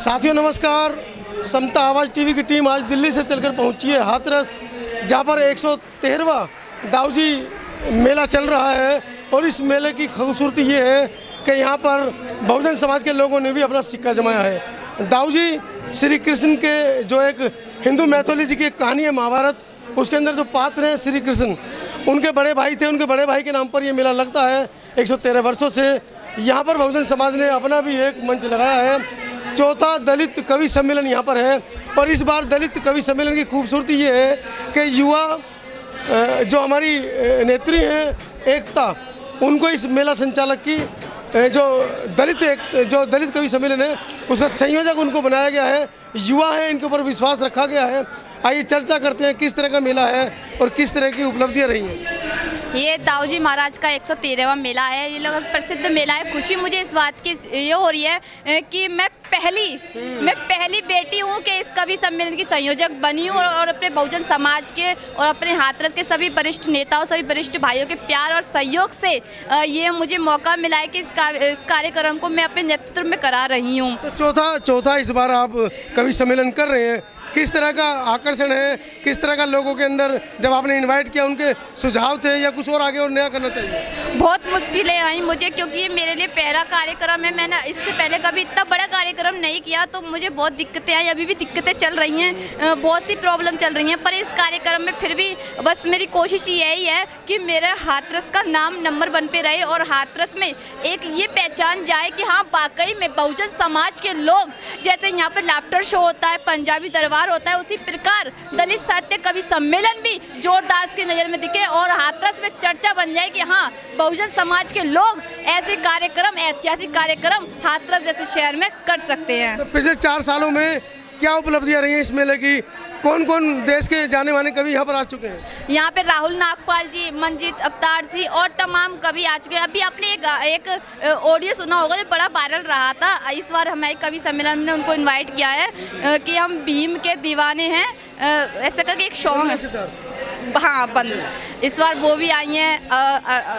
साथियों नमस्कार। समता आवाज़ टीवी की टीम आज दिल्ली से चलकर पहुंची है हाथरस, जहां पर 113वां दाऊजी मेला चल रहा है। और इस मेले की खूबसूरती ये है कि यहाँ पर बहुजन समाज के लोगों ने भी अपना सिक्का जमाया है। दाऊजी श्री कृष्ण के जो एक हिंदू मैथोलॉजी की कहानी है महाभारत, उसके अंदर जो पात्र हैं श्री कृष्ण, उनके बड़े भाई थे। उनके बड़े भाई के नाम पर ये मेला लगता है 113 वर्षों से। यहाँ पर बहुजन समाज ने अपना भी एक मंच लगाया है। चौथा दलित कवि सम्मेलन यहाँ पर है। और इस बार दलित कवि सम्मेलन की खूबसूरती ये है कि युवा जो हमारी नेत्री हैं एकता, उनको इस मेला संचालक की जो दलित कवि सम्मेलन है उसका संयोजक उनको बनाया गया है। युवा है, इनके ऊपर विश्वास रखा गया है। आइए चर्चा करते हैं किस तरह का मेला है और किस तरह की उपलब्धियाँ रही हैं। ये दाऊजी महाराज का 113वां मेला है। ये लोग प्रसिद्ध मेला है। खुशी मुझे इस बात की ये हो रही है कि मैं पहली बेटी हूँ कि इस कवि सम्मेलन की संयोजक बनी हूँ। और अपने बहुजन समाज के और अपने हाथरस के सभी वरिष्ठ नेताओं, सभी वरिष्ठ भाइयों के प्यार और सहयोग से ये मुझे मौका मिला है कि इस कार्यक्रम को मैं अपने नेतृत्व में करा रही हूँ। तो चौथा इस बार आप कवि सम्मेलन कर रहे हैं, किस तरह का आकर्षण है, किस तरह का लोगों के अंदर जब आपने इनवाइट किया उनके सुझाव थे या कुछ और आगे और नया करना चाहिए? बहुत मुश्किलें आई मुझे, क्योंकि ये मेरे लिए पहला कार्यक्रम है। मैंने इससे पहले कभी इतना बड़ा कार्यक्रम नहीं किया, तो मुझे बहुत दिक्कतें आई। अभी भी दिक्कतें चल रही हैं, बहुत सी प्रॉब्लम चल रही हैं। पर इस कार्यक्रम में फिर भी बस मेरी कोशिश यही है कि मेरे हाथरस का नाम नंबर 1 पे रहे और हाथरस में एक ये पहचान जाए कि हाँ वाकई में बहुजन समाज के लोग, जैसे यहाँ पर लाफ्टर शो होता है, पंजाबी दरबार होता है, उसी प्रकार दलित साहित्य कवि सम्मेलन भी जोरदार की नज़र में दिखे और हाथरस में चर्चा बन जाए कि हाँ बहुजन समाज के लोग ऐसे कार्यक्रम, ऐतिहासिक कार्यक्रम हाथरस जैसे शहर में कर सकते हैं। तो पिछले 4 सालों में क्या उपलब्धियां रही हैं इस मेले की? कौन कौन देश के जाने माने कवि यहाँ पर आ चुके हैं? यहाँ पे राहुल नागपाल जी, मंजीत अवतार जी और तमाम कवि आ चुके हैं। अभी आपने एक ऑडियो सुना होगा जो बड़ा वायरल रहा था। इस बार हमारे कवि सम्मेलन ने उनको इनवाइट किया है कि हम भीम के दीवाने हैं, ऐसा करके एक सॉन्ग है। हाँ बंद इस बार वो भी आई हैं,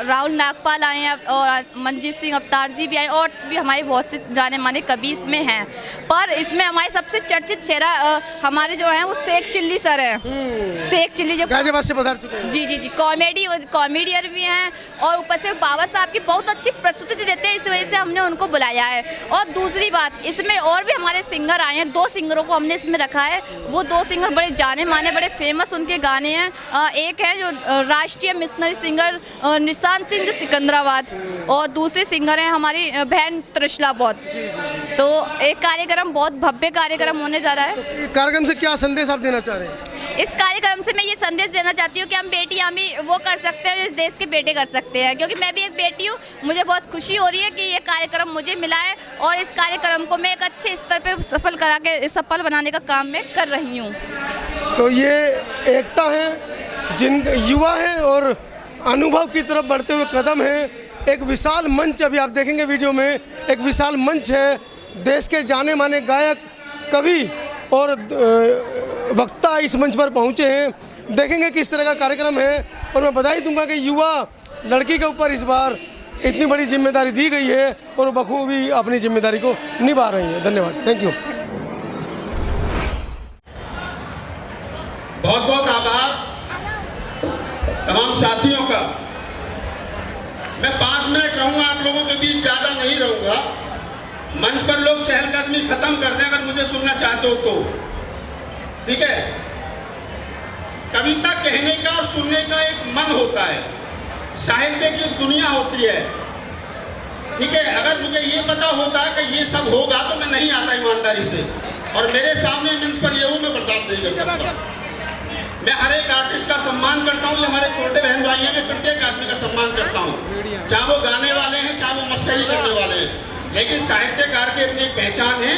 राहुल नागपाल आए हैं और मंजीत सिंह अवतार जी भी आए और भी हमारे बहुत से जाने माने कवि इसमें हैं। पर इसमें हमारे सबसे चर्चित चेहरा हमारे जो हैं वो शेख चिल्ली सर हैं। शेख चिल्ली जो गाजियाबाद से पधार चुके हैं। जी कॉमेडियन भी हैं और ऊपर से बाबा साहब की बहुत अच्छी प्रस्तुति देते हैं, इस वजह से हमने उनको बुलाया है। और दूसरी बात, इसमें और भी हमारे सिंगर आए हैं। 2 सिंगरों को हमने इसमें रखा है। वो 2 सिंगर बड़े जाने माने, बड़े फेमस उनके गाने हैं। एक है जो राष्ट्रीय मिशनरी सिंगर निशांत सिंह जो सिकंदराबाद, और दूसरे सिंगर हैं हमारी बहन त्रिशला बौद्ध। तो एक कार्यक्रम बहुत भव्य कार्यक्रम होने जा रहा है। तो कार्यक्रम से क्या संदेश आप देना चाह रहे हैं? इस कार्यक्रम से मैं ये संदेश देना चाहती हूँ कि हम बेटियाँ भी वो कर सकते हैं, इस देश के बेटे कर सकते हैं। क्योंकि मैं भी एक बेटी हूँ, मुझे बहुत खुशी हो रही है कि ये कार्यक्रम मुझे मिला है और इस कार्यक्रम को मैं एक अच्छे स्तर पे सफल बनाने का काम मैं कर रही हूँ। तो ये एकता है, जिन युवा हैं और अनुभव की तरफ बढ़ते हुए कदम है। एक विशाल मंच, अभी आप देखेंगे वीडियो में, एक विशाल मंच है। देश के जाने माने गायक, कवि और वक्ता इस मंच पर पहुंचे हैं। देखेंगे किस तरह का कार्यक्रम है। और मैं बधाई दूंगा कि युवा लड़की के ऊपर इस बार इतनी बड़ी जिम्मेदारी दी गई है और बखूबी अपनी जिम्मेदारी को निभा रही है। धन्यवाद, थैंक यू। बहुत बहुत आभार तमाम साथियों का। मैं 5 मिनट रहूंगा आप लोगों के बीच, ज़्यादा नहीं रहूंगा। मंच पर लोग चहलकदमी खत्म कर दें अगर मुझे सुनना चाहते हो तो, ठीक है? कविता कहने का और सुनने का एक मन होता है, साहित्य की एक दुनिया होती है, ठीक है? अगर मुझे ये पता होता है कि ये सब होगा तो मैं नहीं आता ईमानदारी से, और मेरे सामने मंच पर ये हूँ, मैं बर्दाश्त नहीं कर सकता। मैं हर एक आर्टिस्ट का सम्मान करता हूँ। ये हमारे छोटे बहन भाई हैं, मैं प्रत्येक आदमी का सम्मान करता हूँ, चाहे वो गाने वाले हैं, चाहे वो मस्करी करने वाले हैं। लेकिन साहित्यकार की अपनी एक पहचान है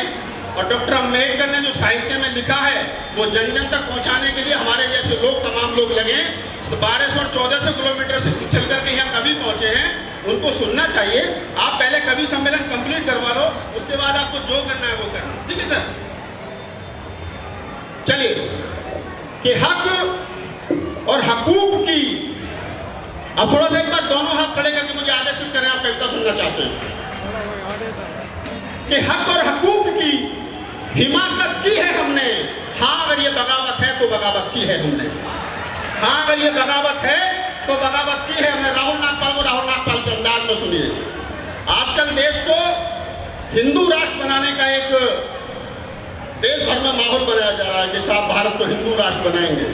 और डॉक्टर अम्बेडकर ने जो साहित्य में लिखा है वो जन जन तक पहुँचाने के लिए हमारे जैसे लोग, तमाम लोग लगे। 1200 और 1400 किलोमीटर से चल करके यहाँ कभी पहुँचे हैं, उनको सुनना चाहिए। आप पहले कवि सम्मेलन कंप्लीट करवा लो, उसके बाद आपको जो करना है वो करना, ठीक है सर? चलिए, कि हक और हकूक की, अब थोड़ा सा एक बार दोनों हाथ खड़े करके मुझे आदेशित करें, आप कविता सुनना चाहते हैं। कि हक और हकूक की हिमाकत की है हमने। हाँ अगर ये बगावत है तो बगावत की है हमने। हाँ अगर ये बगावत है तो बगावत की है हमने। राहुल नागपाल को राहुल नागपाल के अंदाज में सुनिए। आजकल देश को हिंदू राष्ट्र बनाने का एक देश भर में माहौल बनाया जा रहा है कि साहब भारत को हिंदू राष्ट्र बनाएंगे।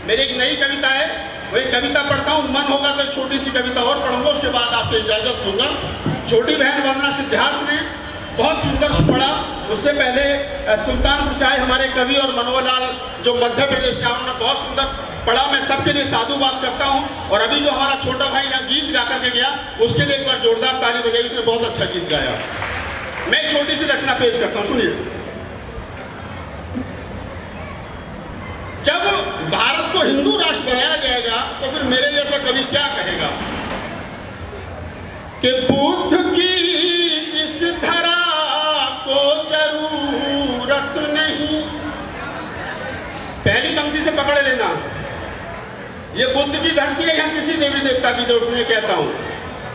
मेरी एक नई कविता है, वही कविता पढ़ता हूँ, मन होगा तो छोटी सी कविता और पढ़ूंगा, उसके बाद आपसे इजाजत दूंगा। छोटी बहन वंदना सिद्धार्थ ने बहुत सुंदर पढ़ा। उससे पहले सुल्तानपुर से आए हमारे कवि और मनोहर लाल जो मध्य प्रदेश से उन्होंने बहुत सुंदर पढ़ा। मैं सबके लिए साधुवाद करता हूँ। और अभी जो हमारा छोटा भाई यहाँ गीत गा करके गया, उसके लिए एक बार जोरदार ताली बजाई, उसने बहुत अच्छा गीत गाया। मैं छोटी सी रचना पेश करता हूँ, सुनिए। जब भारत को हिंदू राष्ट्र बनाया जाएगा तो फिर मेरे जैसा कवि क्या कहेगा कि बुद्ध की इस धरा को जरूरत नहीं। पहली पंक्ति से पकड़ लेना, ये बुद्ध की धरती है, यहाँ किसी देवी देवता की जरूरत नहीं। कहता हूं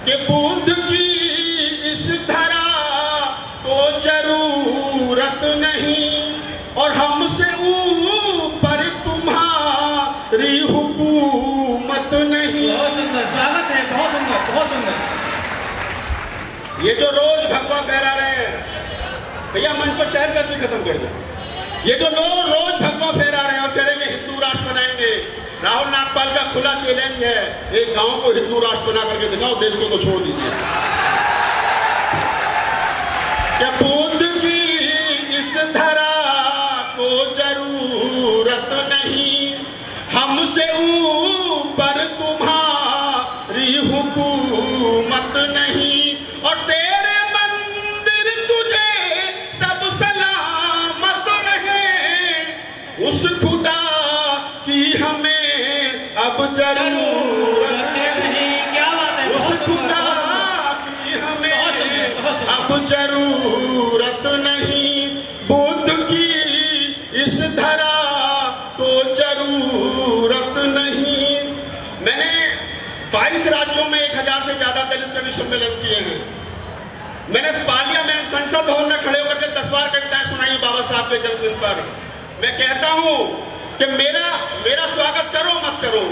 कि बुद्ध की इस धरा को जरूरत नहीं और हमसे ऊपर तुम्हारी हुकूमत नहीं। बहुत सुंदर, स्वागत है, बहुत सुंदर, बहुत सुंदर। ये जो रोज भगवा फहरा रहे हैं भैया, मंच पर चहल करके खत्म कर दो। ये जो लोग रोज भगवा फहरा रहे हैं और कह रहे हैं हिंदू राष्ट्र बनाएंगे, राहुल नागपाल का खुला चैलेंज है, एक गांव को हिंदू राष्ट्र बना करके दिखाओ, देश को तो छोड़ दीजिए। क्या बुद्ध की इस धरा को जरूरत नहीं, हमसे ऊपर तुम्हारी हुकूमत नहीं और तेरे मंदिर तुझे सब सलामत रहे, उस खुदा की हमें अब जरूरत नहीं। क्या बात है, उस खुदा की हमें अब जरूरत नहीं, बुद्ध की इस धरा को जरूरत नहीं। मैंने 22 राज्यों में 1000 से ज्यादा दलित कवि सम्मेलन किए हैं। मैंने पार्लियामेंट संसद भवन में खड़े होकर के 10 बार कविताएं सुनाई बाबा साहब के जन्मदिन पर। मैं कहता हूं कि मेरा स्वागत करो मत करो,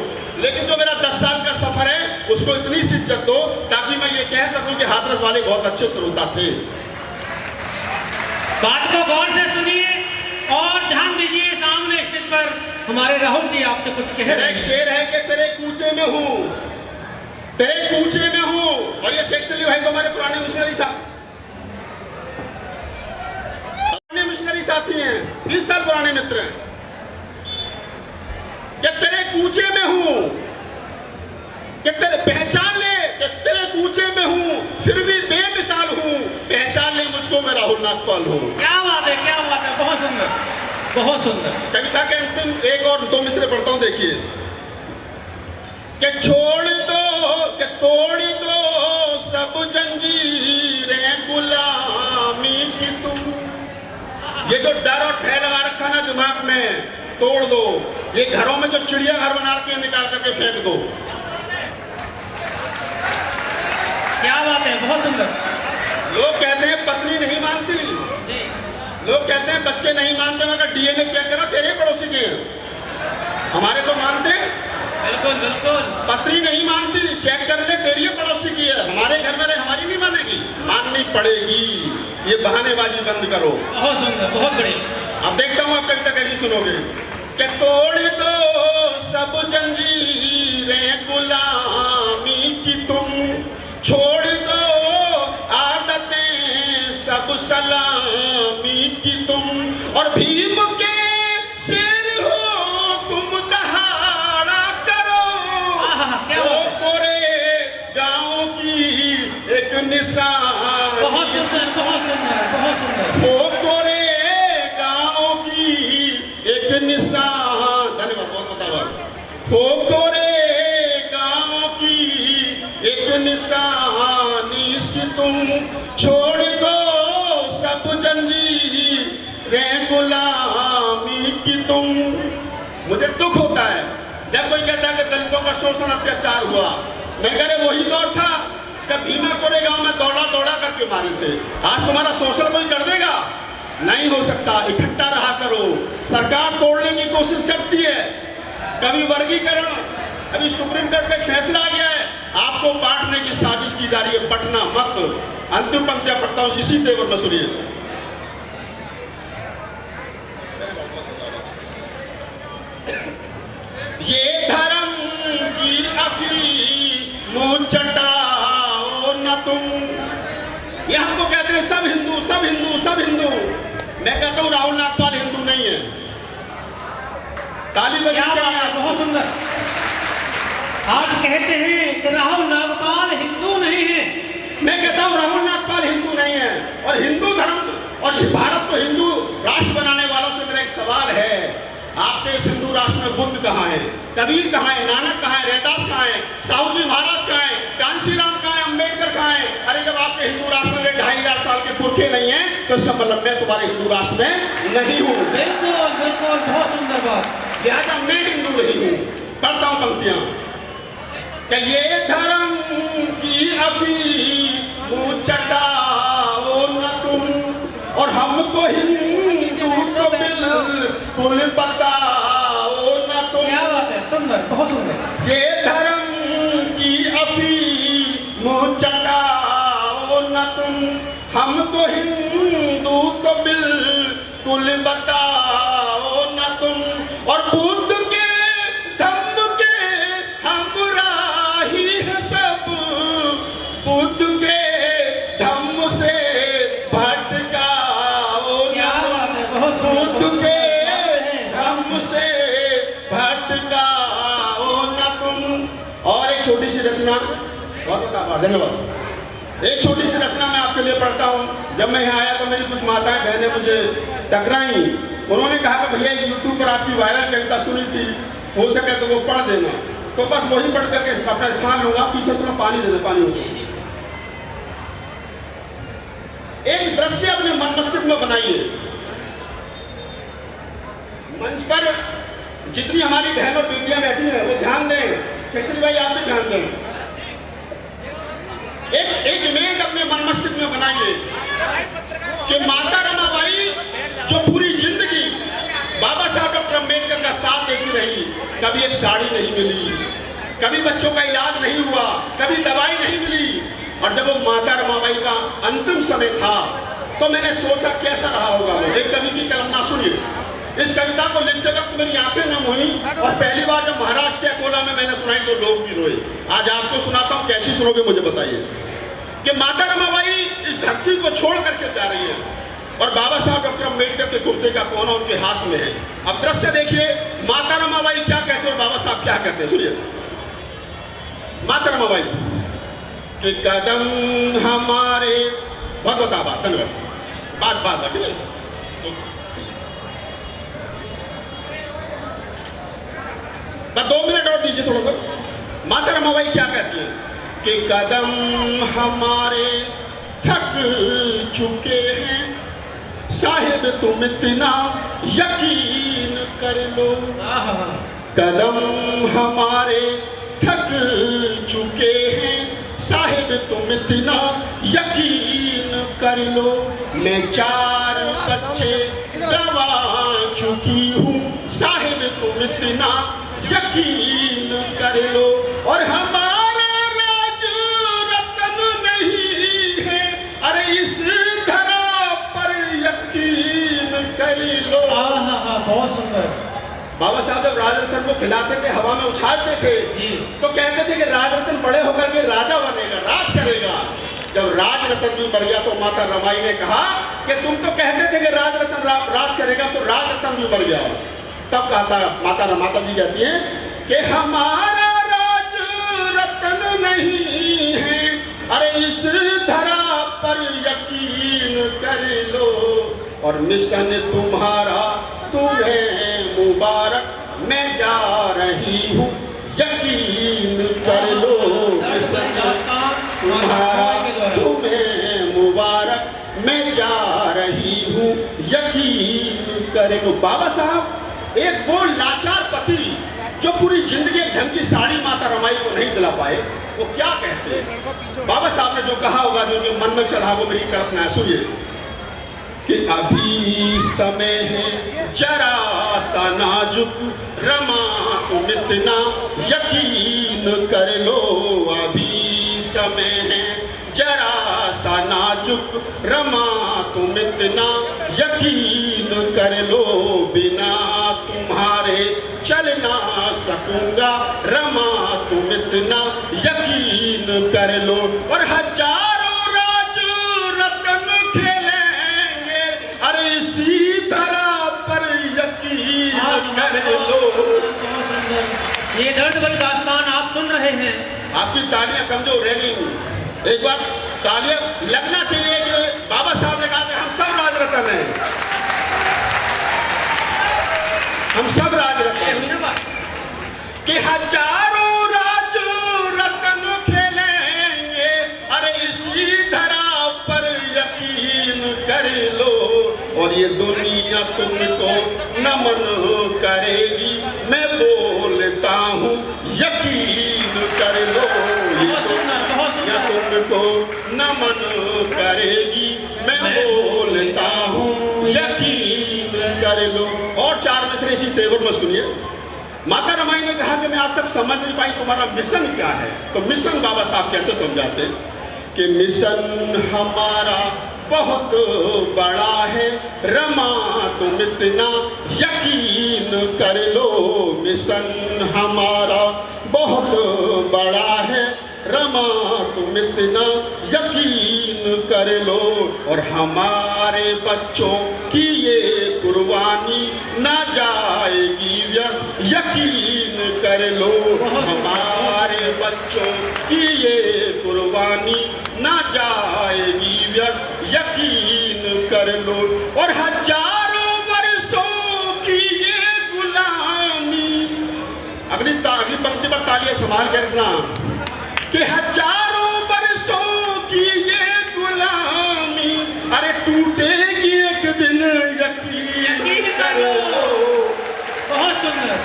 लेकिन जो मेरा 10 साल का सफर है उसको इतनी सी इज्जत दो ताकि मैं ये कह सकूं कि हाथरस वाले बहुत अच्छे श्रोता थे। बात को गौर से सुनिए और ध्यान दीजिए। सामने स्टेज पर हमारे राहुल जी आपसे कुछ कह रहे हैं। एक शेर है कि तेरे कूचे में हूं, तेरे कूचे में हूं। और ये शेख सलीम भाई को हमारे पुराने मिशनरी साथी हैं, 20 साल पुराने मित्र हैं। कि तेरे कूचे में हूं, कि तेरे पहचान ले कि तेरे कूचे में हूं, फिर भी बेमिसाल हूं, पहचान ले मुझको मैं राहुल नागपाल हूं। क्या बात है, क्या बात है, बहुत सुंदर, बहुत सुंदर। कविता के अंतिम एक और 2 मिसरे पढ़ता हूं, देखिए। कि छोड़ दो कि तोड़ दो सब जंजीरें गुलामी की तुम। ये जो डर और भय लगा रखा ना दिमाग में, तोड़ दो। ये घरों में जो चिड़िया घर बना के निकाल करके फेंक दो। क्या बात है, बहुत सुंदर। लोग कहते हैं पत्नी नहीं मानती, लोग कहते हैं बच्चे नहीं मानते, मगर डीएनए चेक करो तेरे पड़ोसी के, हमारे तो मानते। बिल्कुल बिल्कुल। पत्नी नहीं मानती, चेक कर ले तेरी पड़ोसी की है, हमारे घर में रहे हमारी नहीं मानेगी, माननी पड़ेगी। ये बहानेबाजी बंद करो। बहुत सुंदर, बहुत बढ़िया। अब देखता हूं आप कविता कैसी सुनोगे। कि तोड़ दो सब जंजीरें गुलामी की तुम, छोड़ दो आदतें सब सलामी की तुम, और भीम के शेर हो तुम दहाड़ा करो, वो कोरे गांव की एक निशान। बहुत सुंदर, बहुत सुंदर, बहुत सुंदर। वो कोरे गांव की एक निशान। धन्यवाद, बहुत बताओ। वो कोरे गांव की एक निशानी से तुम, छोड़ दो सब जंजीरें गुलामी की तुम। मुझे दुख होता है जब कोई कहता है कि दलितों का शोषण अत्याचार हुआ। मैं कह रहे वही दौर था जब भीमा कोरे गांव में दौड़ा दौड़ा करके मारे थे। आज तुम्हारा शोषण कोई कर देगा? नहीं हो सकता, इकट्ठा रहा करो। सरकार तोड़ने की कोशिश करती है, कभी वर्गीकरण, अभी सुप्रीम कोर्ट का फैसला आ गया है, आपको बांटने की साजिश की जा रही है, बंटना मत। अंतिम पंक्तियां पढ़ता हूं इसी तेवर में, सुनिए। ये धर्म की अफीम चटाओ न तुम, ये हमको कहते हैं सब हिंदू सब हिंदू सब हिंदू। मैं कहता हूं राहुल नागपाल हिंदू नहीं है। ताली बजानी चाहिए। बहुत सुंदर। आप कहते हैं कि राहुल नागपाल हिंदू नहीं है। मैं कहता हूं राहुल नागपाल हिंदू नहीं है। और हिंदू धर्म और भारत को हिंदू राष्ट्र बनाने वालों से मेरा एक सवाल है, आपके इस हिंदू राष्ट्र में बुद्ध कहाँ है, कबीर कहाँ है, नानक कहाँ है, रैदास कहाँ है, साहू जी महाराज कहाँ है, कांशीराम कहाँ है, अम्बेडकर कहाँ है? अरे जब आपके हिंदू राष्ट्र में 2500 साल के पुरखे नहीं है तो इसका मतलब मैं तुम्हारे हिंदू राष्ट्र में नहीं हूँ। बिल्कुल बिल्कुल, बहुत सुंदर बात। लिहाजा मैं हिंदू नहीं हूँ। पढ़ता हूँ पंक्तियां कि ये धर्म की अफीम चटाओ न तुम, और हमको हिंदू तो बिल्कुल बताओ न तुम। क्या बात है, सुंदर, बहुत सुंदर। ये धर्म की अफीम चटाओ न तुम, हमको हिंदू तो बिल्कुल बताओ न तुम। और बुद्ध के धम्म के हमराही है सब, बुद्ध के धम्म से भटकाओ न तुम, बुद्ध के धम्म से भटकाओ न तुम। और एक छोटी सी रचना, बहुत आभार, धन्यवाद। एक छोटी सी रचना मैं आपके लिए पढ़ता हूँ। जब मैं यहाँ आया तो मेरी कुछ माताएं बहनें मुझे टकराई, उन्होंने कहा कि भैया यूट्यूब पर आपकी वायरल कविता सुनी थी, हो सके तो वो पढ़ देना। तो बस वही पढ़ करके अपना स्थान लूंगा। पीछे थोड़ा पानी दे दे, पानी हो। एक दृश्य अपने मन मस्तिष्क में बनाइए। मंच पर जितनी हमारी बहन और बेटियां बैठी हैं वो ध्यान दें, शेखरी भाई आप भी ध्यान दें। एक इमेज अपने मन मस्तिष्क में बनाइए कि माता रमाबाई जो पूरी जिंदगी बाबा साहब डॉक्टर अम्बेडकर का साथ देती रही, कभी एक साड़ी नहीं मिली, कभी बच्चों का इलाज नहीं हुआ, कभी दवाई नहीं मिली। और जब वो माता रमाबाई का अंतिम समय था तो मैंने सोचा कैसा रहा होगा। एक कवि की कलमना सुनिए। इस कविता को लिखते वक्त मेरी आंखें नम हुई, और पहली बार जब महाराष्ट्र के अकोला में मैंने सुनाई तो लोग भी रोए। आज आपको सुनाता हूँ, कैसी सुनोगे मुझे बताइए। कि माता रमाबाई इस धरती को छोड़ करके जा रही है और बाबा साहब डॉक्टर अम्बेडकर के कुर्ते का कोना उनके हाथ में है। अब दृश्य देखिए, माता रमाबाई क्या कहते हैं और बाबा साहब क्या कहते हैं, सुनिए। माता रमाबाई कि कदम हमारे, बहुत आभार, धन्यवाद, बात ठीक है। बस 2 मिनट और दीजिए थोड़ा सा। माता रमाबाई क्या कहती है कि कदम हमारे थक चुके हैं, साहिब तुम इतना यकीन कर लो। कदम हमारे थक चुके हैं, साहिब तुम इतना यकीन कर लो। मैं 4 बच्चे गवा चुकी हूँ, साहिब तुम इतना यकीन कर लो। और हमारा राज रतन नहीं है, अरे इस धरा पर यकीन कर लो। बहुत सुंदर। बाबा साहब जब राज रतन को खिलाते थे, हवा में उछालते थे जी, तो कहते थे कि राज रतन बड़े होकर के राजा बनेगा, राज करेगा। जब राज रतन भी मर गया तो माता रमाई ने कहा कि तुम तो कहते थे कि राज रतन राज करेगा, तो राज रतन भी मर गया। तब कहता माता जी कहती हैं कि हमारा राज रतन नहीं है, अरे इस धरा पर यकीन कर लो। और मिशन तुम्हारा तुम्हें मुबारक, मैं जा रही हूँ यकीन कर लो। मिशन तुम्हारा तुम्हें मुबारक, मैं जा रही हूँ यकीन कर लो। बाबा साहब एक वो लाचार पति जो पूरी जिंदगी एक ढंग की साड़ी माता रमाई को नहीं दिला पाए, वो क्या कहते हैं। बाबा साहब ने जो कहा होगा, जो मन में चला, वो मेरी कल्पना है, सुनिए। कि अभी समय है जरा सा नाजुक, रमा तुम इतना यकीन कर लो। अभी समय है जरा सा नाजुक, रमा तुम इतना यकीन कर लो। बिना तुम्हारे चल ना सकूंगा, रमा तुम इतना यकीन कर लो। और हजारों राज रतन खेलेंगे, अरे इसी तरह पर यकीन कर लो। ये दर्द भरी दास्तान आप सुन रहे हैं। आपकी तालियां कमजोर रह गई। एक बार तालियां लगना चाहिए कि बाबा साहब ने कहा कि हम सब राज रतन हैं, हम सब राज रतन हैं। कि हजारों राज रतन खेलेंगे, अरे इसी धरा पर यकीन कर लो। और ये दुनिया तुमको नमन करेगी, मैं बोलता हूँ यकीन कर लो। ये तुमको नमन करेगी, मैं बोलता हूँ यकीन कर लो। और 4 मिसरे इसी तेवर में सुनिए। माता रमाई ने कहा कि मैं आज तक समझ नहीं पाई तुम्हारा मिशन क्या है। तो मिशन बाबा साहब कैसे समझाते कि मिशन हमारा बहुत बड़ा है, रमा तुम इतना यकीन कर लो। मिशन हमारा बहुत बड़ा है, रमा तुम इतना यकीन कर लो। और हमारे बच्चों की ये कुर्बानी ना जाएगी व्यर्थ, यकीन कर लो। हमारे बच्चों की ये कुर्बानी ना जाएगी व्यर्थ, यकीन कर लो। और हजारों वर्षों की ये गुलामी, अगली पंक्ति पर तालियां संभाल कर रखना, कि हजारों वर्षों की ये गुलामी, अरे टूटेगी एक दिन यकीन कर लो। बहुत सुंदर।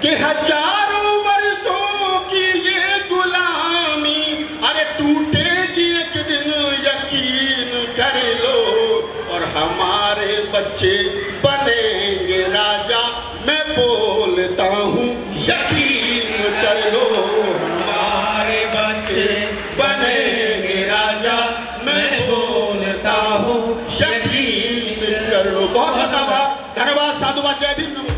कि हजारों वर्षों की ये गुलामी, अरे टूटेगी एक दिन यकीन कर लो। और हमारे बच्चे बनेंगे राजा, मैं बोलता हूँ यकीन कर लो। हमारे बच्चे बनेंगे राजा, मैं बोलता हूँ यकीन कर लो। बहुत धन्यवाद, धन्यवाद, साधुवाद, जय भीम।